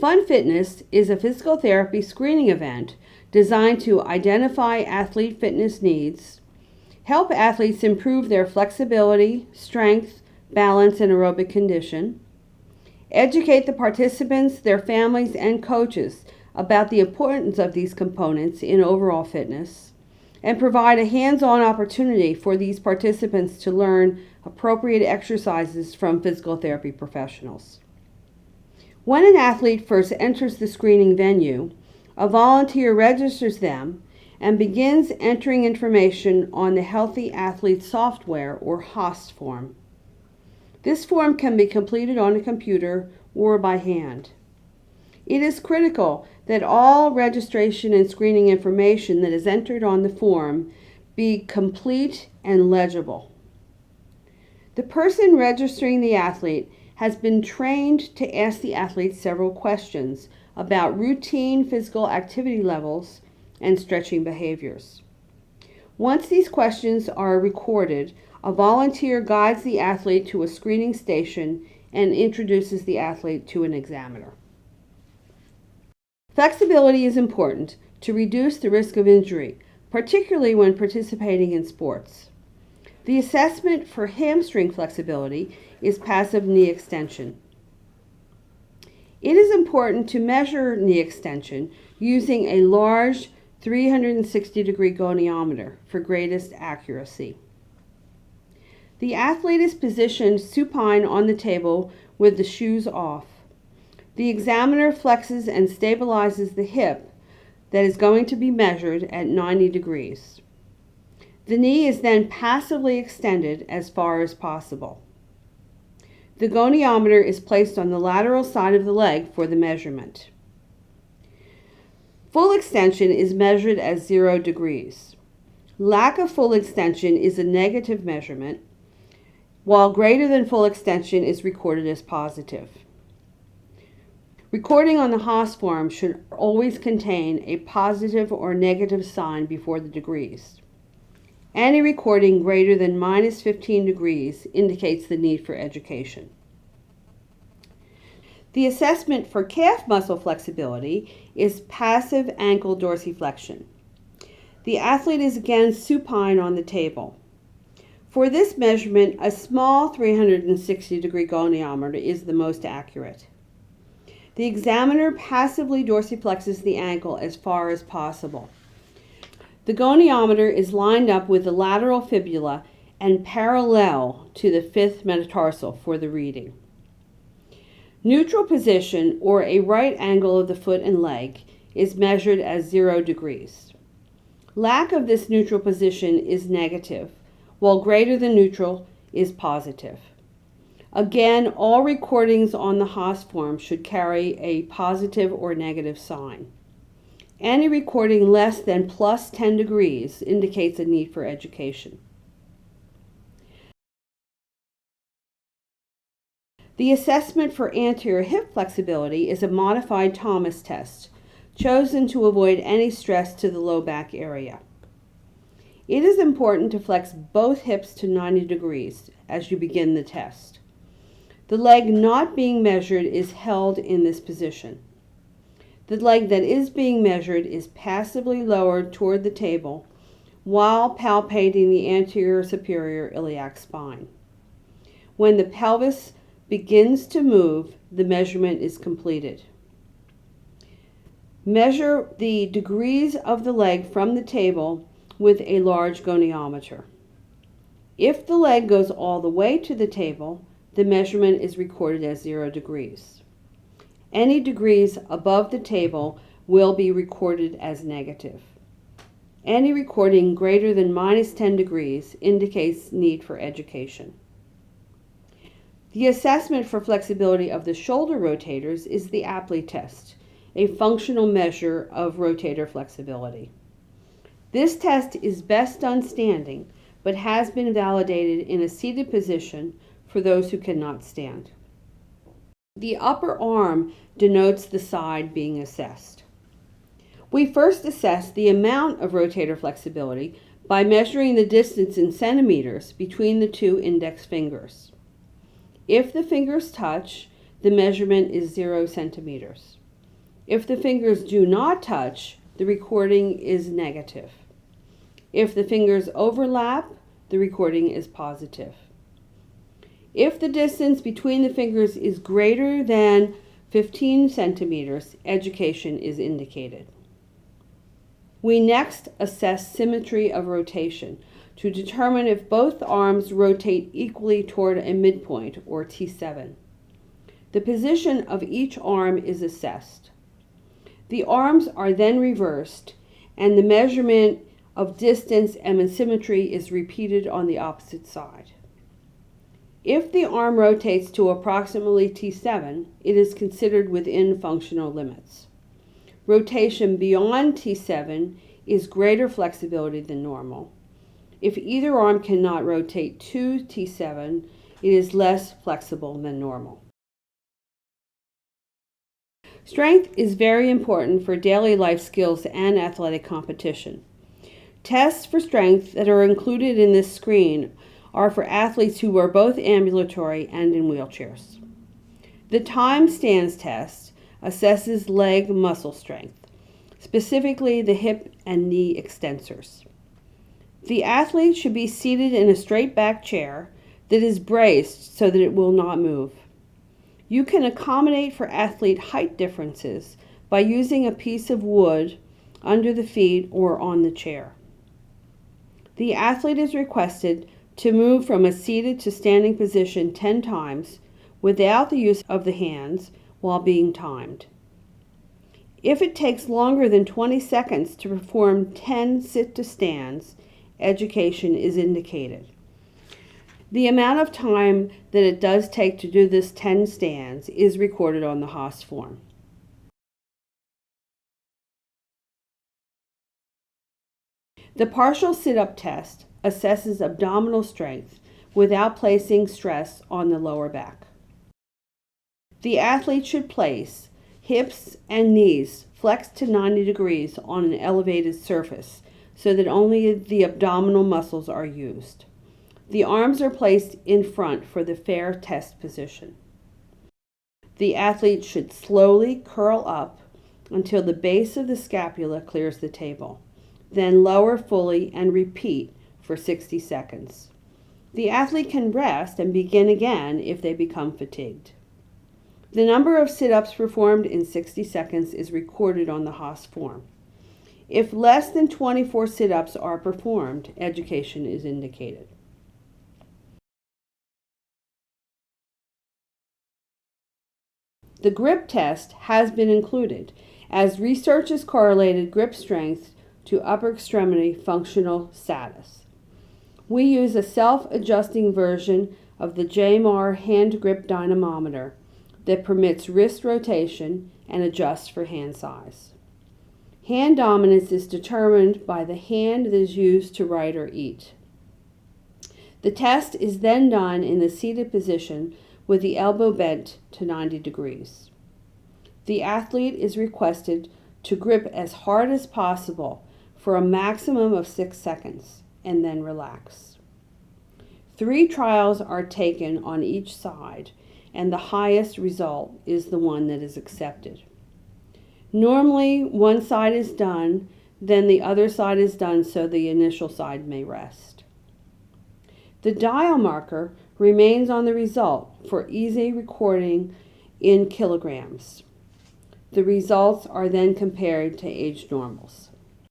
FUNfitness is a physical therapy screening event designed to identify athlete fitness needs, help athletes improve their flexibility, strength, balance, and aerobic condition, educate the participants, their families, and coaches about the importance of these components in overall fitness, and provide a hands-on opportunity for these participants to learn appropriate exercises from physical therapy professionals. When an athlete first enters the screening venue, a volunteer registers them and begins entering information on the Healthy Athlete Software or HOST form. This form can be completed on a computer or by hand. It is critical that all registration and screening information that is entered on the form be complete and legible. The person registering the athlete has been trained to ask the athlete several questions about routine physical activity levels and stretching behaviors. Once these questions are recorded, a volunteer guides the athlete to a screening station and introduces the athlete to an examiner. Flexibility is important to reduce the risk of injury, particularly when participating in sports. The assessment for hamstring flexibility is passive knee extension. It is important to measure knee extension using a large 360-degree goniometer for greatest accuracy. The athlete is positioned supine on the table with the shoes off. The examiner flexes and stabilizes the hip that is going to be measured at 90 degrees. The knee is then passively extended as far as possible. The goniometer is placed on the lateral side of the leg for the measurement. Full extension is measured as 0 degrees. Lack of full extension is a negative measurement, while greater than full extension is recorded as positive. Recording on the HOST form should always contain a positive or negative sign before the degrees. Any recording greater than -15 degrees indicates the need for education. The assessment for calf muscle flexibility is passive ankle dorsiflexion. The athlete is again supine on the table. For this measurement, a small 360-degree goniometer is the most accurate. The examiner passively dorsiflexes the ankle as far as possible. The goniometer is lined up with the lateral fibula and parallel to the 5th metatarsal for the reading. Neutral position, or a right angle of the foot and leg, is measured as 0 degrees. Lack of this neutral position is negative, while greater than neutral is positive. Again, all recordings on the HOST form should carry a positive or negative sign. Any recording less than +10 degrees indicates a need for education. The assessment for anterior hip flexibility is a modified Thomas test, chosen to avoid any stress to the low back area. It is important to flex both hips to 90 degrees as you begin the test. The leg not being measured is held in this position. The leg that is being measured is passively lowered toward the table while palpating the anterior superior iliac spine. When the pelvis begins to move, the measurement is completed. Measure the degrees of the leg from the table with a large goniometer. If the leg goes all the way to the table, the measurement is recorded as 0 degrees. Any degrees above the table will be recorded as negative. Any recording greater than -10 degrees indicates need for education. The assessment for flexibility of the shoulder rotators is the Apley test, a functional measure of rotator flexibility. This test is best done standing, but has been validated in a seated position for those who cannot stand. The upper arm denotes the side being assessed. We first assess the amount of rotator flexibility by measuring the distance in centimeters between the 2 index fingers. If the fingers touch, the measurement is 0 centimeters. If the fingers do not touch, the recording is negative. If the fingers overlap, the recording is positive. If the distance between the fingers is greater than 15 centimeters, education is indicated. We next assess symmetry of rotation to determine if both arms rotate equally toward a midpoint, or T7. The position of each arm is assessed. The arms are then reversed, and the measurement of distance and symmetry is repeated on the opposite side. If the arm rotates to approximately T7, it is considered within functional limits. Rotation beyond T7 is greater flexibility than normal. If either arm cannot rotate to T7, it is less flexible than normal. Strength is very important for daily life skills and athletic competition. Tests for strength that are included in this screen are for athletes who are both ambulatory and in wheelchairs. The time stands test assesses leg muscle strength, specifically the hip and knee extensors. The athlete should be seated in a straight back chair that is braced so that it will not move. You can accommodate for athlete height differences by using a piece of wood under the feet or on the chair. The athlete is requested to move from a seated to standing position 10 times without the use of the hands while being timed. If it takes longer than 20 seconds to perform 10 sit-to-stands, education is indicated. The amount of time that it does take to do this 10 stands is recorded on the Haas form. The partial sit-up test assesses abdominal strength without placing stress on the lower back. The athlete should place hips and knees flexed to 90 degrees on an elevated surface so that only the abdominal muscles are used. The arms are placed in front for the fair test position. The athlete should slowly curl up until the base of the scapula clears the table, then lower fully and repeat for 60 seconds. The athlete can rest and begin again if they become fatigued. The number of sit-ups performed in 60 seconds is recorded on the Haas form. If less than 24 sit-ups are performed, education is indicated. The grip test has been included as research has correlated grip strength to upper extremity functional status. We use a self-adjusting version of the JMAR hand grip dynamometer that permits wrist rotation and adjusts for hand size. Hand dominance is determined by the hand that is used to write or eat. The test is then done in the seated position with the elbow bent to 90 degrees. The athlete is requested to grip as hard as possible for a maximum of 6 seconds and then relax. 3 trials are taken on each side, and the highest result is the one that is accepted. Normally, one side is done, then the other side is done so the initial side may rest. The dial marker remains on the result for easy recording in kilograms. The results are then compared to age normals.